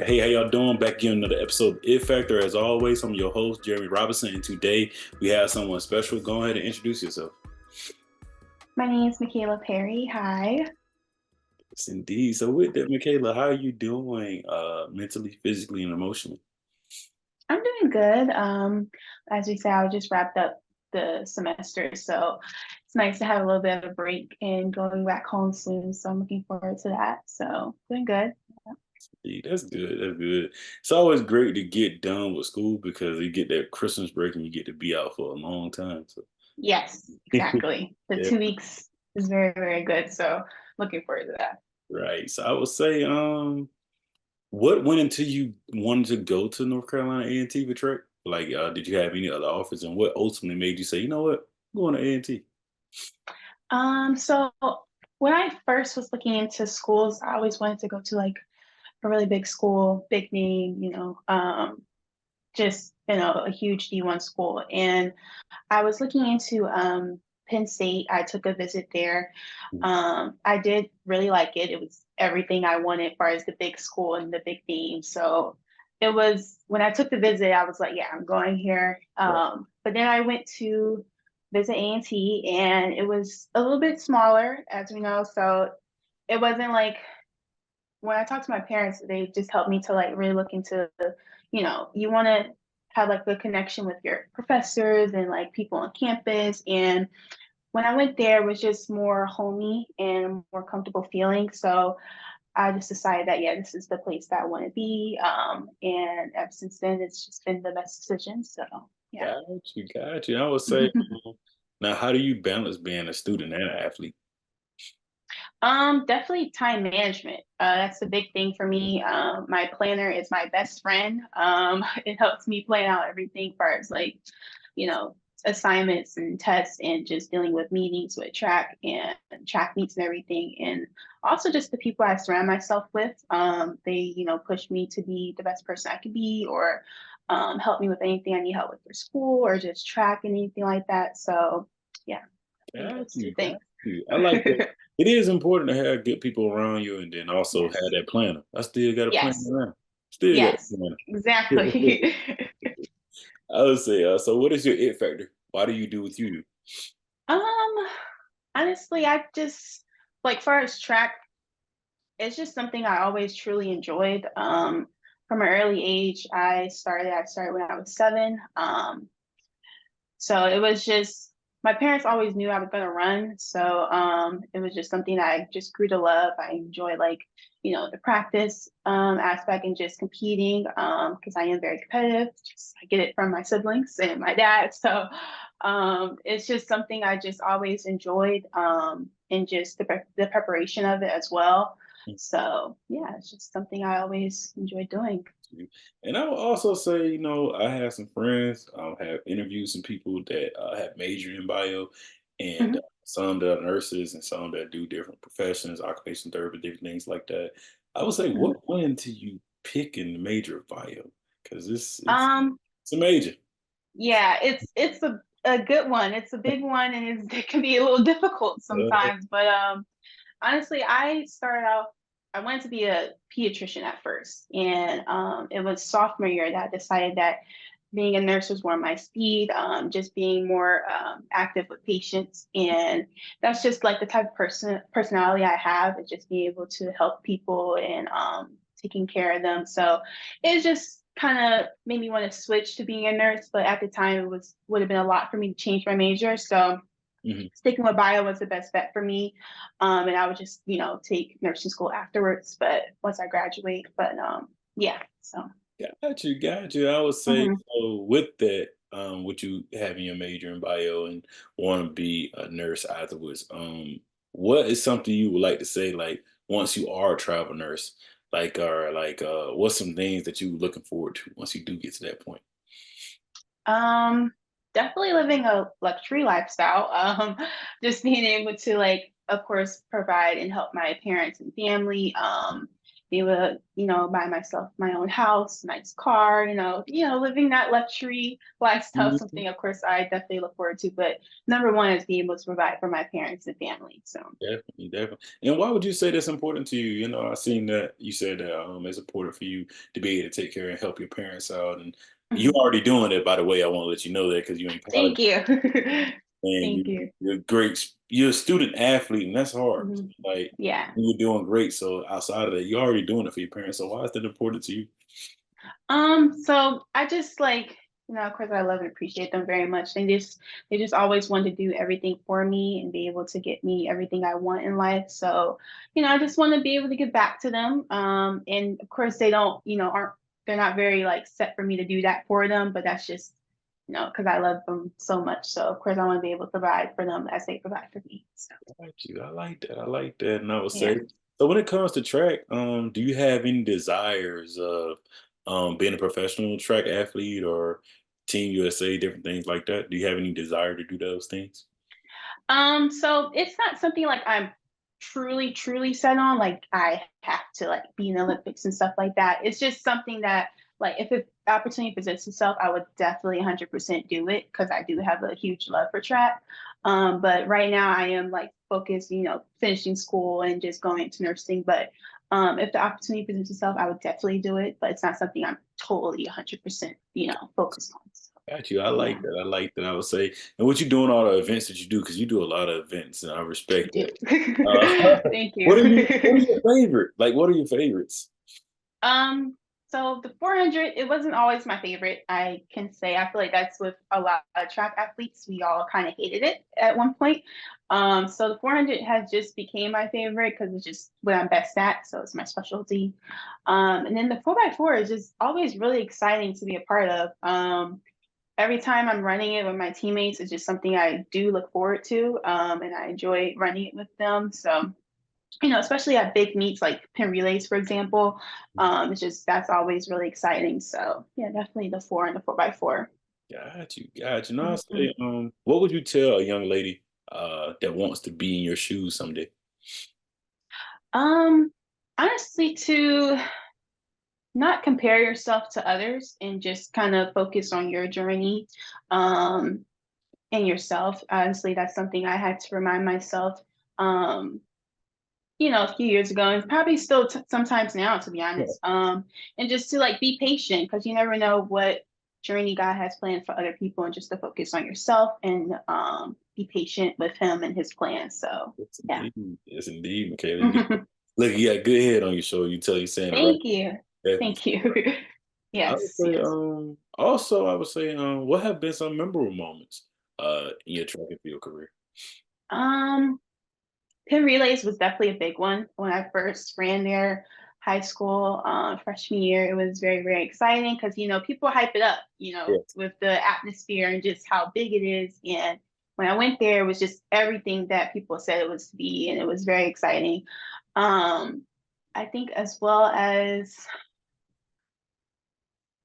Hey, how y'all doing? Back again, another episode of It Factor. As always, I'm your host, Jeremy Robinson, and today we have someone special. Go ahead and introduce yourself. My name is Mykala Perry. Hi. Yes, indeed. So with that, Michaela, how are you doing mentally, physically, and emotionally? I'm doing good. As we said, I just wrapped up the semester, so it's nice to have a little bit of a break and going back home soon. So I'm looking forward to that. So doing good. Yeah, that's good. That's good. It's always great to get done with school because you get that Christmas break and you get to be out for a long time. So Yes, exactly. The yeah, 2 weeks is very, very good. So looking forward to that. right. So I would say, what went into you wanting to go to North Carolina A&T for track? Like, did you have any other offers, and what ultimately made you say, you know what, I'm going to A&T? So when I first was looking into schools, I always wanted to go to like a really big school, big name, just a huge D1 school. And I was looking into Penn State. I took a visit there. I did really like it. It was everything I wanted as far as the big school and the big name. So it was when I took the visit, I was like, yeah, I'm going here. Right. But then I went to visit A&T and it was a little bit smaller, as we know. So it wasn't like when I talked to my parents, they just helped me to like really look into, you want to have like the connection with your professors and like people on campus. And when I went there, it was just more homey and a more comfortable feeling. So I just decided that, yeah, this is the place that I want to be. And ever since then, it's just been the best decision. So, yeah. Got you, got you. I would say, now, how do you balance being a student and an athlete? Definitely time management. That's the big thing for me. My planner is my best friend. It helps me plan out everything first, like, you know, assignments and tests and just dealing with meetings with track and track meets and everything. And also just the people I surround myself with. They, push me to be the best person I could be or help me with anything I need help with for school or just track and anything like that. So yeah, I think Got those two you, got things. you. I like that. It is important to have good people around you and then also have Yes. that planner. I still got a planner Yes. now. Still got Yes, a planner. exactly. I would say, so what is your it factor? Why do you do what you do? Um, Honestly, I just like far as track, it's just something I always truly enjoyed. From an early age, I started when I was 7. So it was just my parents always knew I was gonna run. So it was just something I just grew to love. I enjoy like, the practice aspect and just competing because I am very competitive. Just I get it from my siblings and my dad. So it's just something I just always enjoyed and just the preparation of it as well. So yeah, it's just something I always enjoy doing. You. And I will also say, I have some friends, have interviewed some people that have majored in bio, and Mhm. some that are nurses and some that do different professions, occupation therapy, different things like that. I would say, Mhm. what went into you picking the major of bio? Because Um, it's a major. Yeah, it's a good one. It's a big one, and it can be a little difficult Uh, sometimes. But honestly, I wanted to be a pediatrician at first, and it was sophomore year that I decided that being a nurse was more my speed, just being more active with patients, and that's just like the type of personality I have, is just being able to help people and taking care of them. So it just kind of made me want to switch to being a nurse, but at the time it would have been a lot for me to change my major. So mhm. sticking with bio was the best bet for me. And I would just, take nursing school afterwards, but once I graduate. But yeah, so. Got you, got you. I would say, Mhm. so with that, with you having your major in bio and want to be a nurse afterwards, what is something you would like to say, like once you are a travel nurse, like, or like, what's some things that you looking forward to once you do get to that point? Um, Definitely living a luxury lifestyle. Just being able to like, of course, provide and help my parents and family. be able to, buy myself my own house, nice car, living that luxury lifestyle, Mhm. something of course I definitely look forward to. But number one is being able to provide for my parents and family. So Definitely, definitely. And why would you say that's important to you? You know, I seen that you said that it's important for you to be able to take care and help your parents out, and you mhm. already doing it. By the way, I want to let you know that because you're in college Thank you. and Thank you. you're great. You're a student athlete, and that's hard. Mhm. Like Yeah. you're doing great. So outside of that, you're already doing it for your parents. So why is that important to you? So I just like, of course I love and appreciate them very much. They just always want to do everything for me and be able to get me everything I want in life. So, I just want to be able to give back to them. And of course they don't, they're not very like set for me to do that for them, but that's just, because I love them so much. So of course I want to be able to provide for them as they provide for me. So Got you. I like that. I like that. And I would say, yeah. so when it comes to track, do you have any desires of being a professional track athlete or Team USA, different things like that? Do you have any desire to do those things? So it's not something like I'm truly, truly set on. Like I have to like be in the Olympics and stuff like that. It's just something that like if the opportunity presents itself, I would definitely 100% do it because I do have a huge love for track. But right now I am like focused, finishing school and just going into nursing. But if the opportunity presents itself, I would definitely do it. But it's not something I'm totally 100%, focused on. So, Got you. I yeah, like that. I like that. I would say, and what you doing all the events that you do because you do a lot of events, and I I respect do. that. Thank What are you? What are you. your favorite? Like, what are your favorites? Um, so the 400, it wasn't always my favorite. I can say I feel like that's with a lot of track athletes. We all kind of hated it at one point. So the 400 has just became my favorite because it's just what I'm best at. So it's my specialty. And then the 4x4 is just always really exciting to be a part of. Every time I'm running it with my teammates, it's just something I do look forward to. And I enjoy running it with them. So especially at big meets like pin relays, for example. It's just that's always really exciting. So yeah, definitely the four and the 4x4. Got you. Got you. No, I Mhm. say, what would you tell a young lady that wants to be in your shoes someday? Um, Honestly, to not compare yourself to others and just kind of focus on your journey, um, and yourself. Honestly, that's something I had to remind myself. Um, a few years ago and probably still sometimes now, to be Yeah. honest. And just to like be patient because you never know what journey God has planned for other people, and just to focus on yourself and be patient with Him and His plan. So, Yes, yeah. indeed. Yes, indeed, Michaela. Look, you got a good head on your shoulder. You tell you saying the right. Thank you. Definitely. Thank you. I would Yes, say, yes. also, I would say, what have been some memorable moments, in your track and field career? Um, Pin relays was definitely a big one when I first ran there. High school, freshman year, it was very, very exciting because people hype it up, Yes. with the atmosphere and just how big it is. And when I went there, it was just everything that people said it was to be, and it was very exciting. Um, I think as well as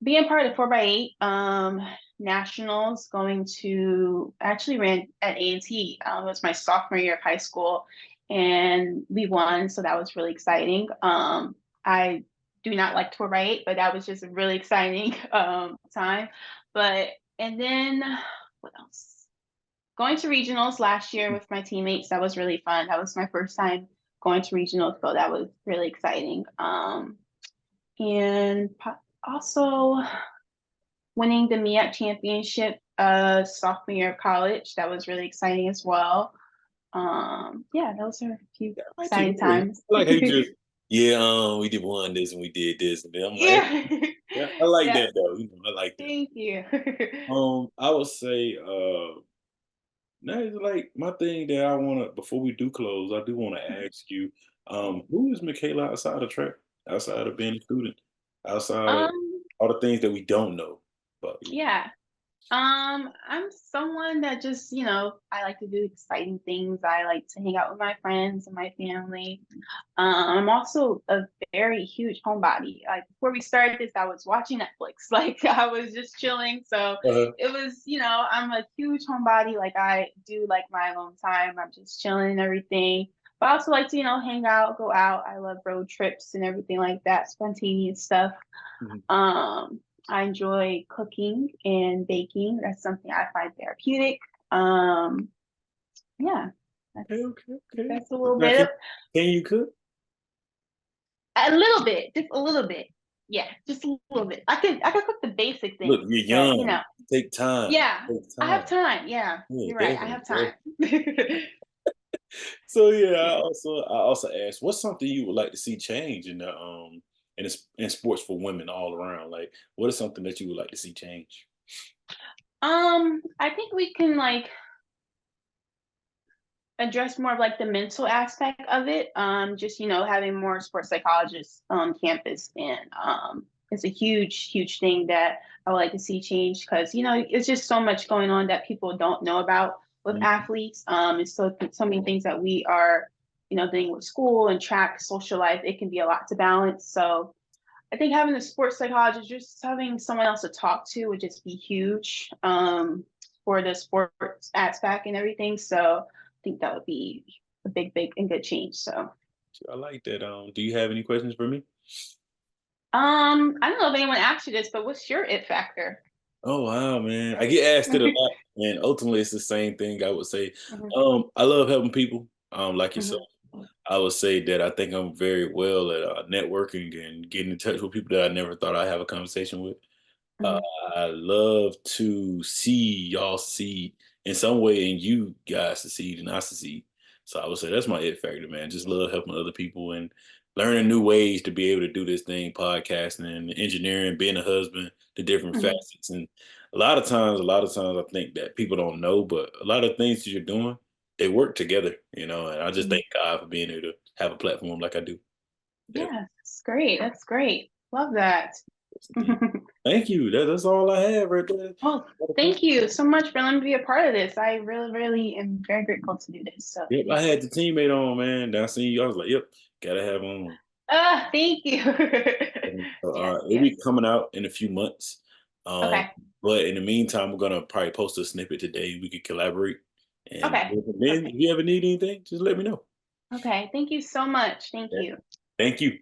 being part of the 4x8 nationals, going to actually ran at A&T. It was my sophomore year of high school, and we won, so that was really exciting. I do not like 4x8, but that was just a really exciting time. But and then what else? Going to regionals last year with my teammates, that was really fun. That was my first time going to regionals, so that was really exciting. And also winning the MEAC championship sophomore year of college. That was really exciting as well. Yeah, those are a few I like you. exciting times. I like how you just, yeah, we did one this and we did this, and then I'm like, Yeah. yeah, I like Yeah. that though. I like that. Thank you. I would say, now it's like my thing that I wanna before we do close, I do wanna ask you, who is Michaela outside of track, outside of being a student, outside of um, all the things that we don't know about you? yeah. I'm someone that just, I like to do exciting things. I like to hang out with my friends and my family. I'm also a very huge homebody. Like before we started this, I was watching Netflix. Like I was just chilling. So Uh-huh. it was, I'm a huge homebody. Like I do like my alone time. I'm just chilling and everything. But I also like to, hang out, go out. I love road trips and everything like that, spontaneous stuff. Mhm. I enjoy cooking and baking. That's something I find therapeutic. Um, yeah, Okay, that's okay, okay. that's a little Now, bit of can you cook? a little bit, just a little bit. Yeah, just a little bit. I could cook the basic Look, things, you're but young. Take time. yeah, Take I have time. time. Yeah, Yeah, you're right. I definitely, have time. definitely. So yeah, Yeah. I also asked, what's something you would like to see change in in sports for women all around? Like, what is something that you would like to see change? I think we can like address more of like the mental aspect of it. Just having more sports psychologists on campus, and it's a huge thing that I would like to see change because it's just so much going on that people don't know about with Mhm. athletes. It's so many things that we are doing with school and track, social life. It can be a lot to balance. So I think having a sports psychologist, just having someone else to talk to would just be huge for the sports aspect and everything. So I think that would be a big and good change. So I like that. Do you have any questions for me? I don't know if anyone asked you this, but what's your it factor? Oh wow, man. I get asked it a Mhm, lot, and ultimately it's the same thing I would say. mhm, I love helping people, like yourself. mhm, I would say that I think I'm very well at networking and getting in touch with people that I never thought I'd have a conversation with. Uh, mhm, I love to see y'all succeed in some way and you guys succeed and I succeed. So I would say that's my it factor, man. Just love helping other people and learning new ways to be able to do this thing, podcasting and engineering, being a husband, the different mhm, facets. And a lot of times I think that people don't know, but a lot of things that you're doing, they work together, and I just mhm. thank God for being able to have a platform like I do. Definitely. Yeah, that's great. That's great. Love that. That's the thing. Thank you. That's all I have right there. Well, thank you so much for letting me be a part of this. I really am very grateful to do this. So Yep, thank I you. had the teammate on, man. I seen you. I was like, yep, gotta have on. Thank you. So, Yes, it'll yes. be coming out in a few months. Um, Okay. but in the meantime, we're gonna probably post a snippet today. We could collaborate. And Okay. then if Perfect. you ever need anything, just let me know. Okay. Thank you so much. Thank Yeah. you. Thank you.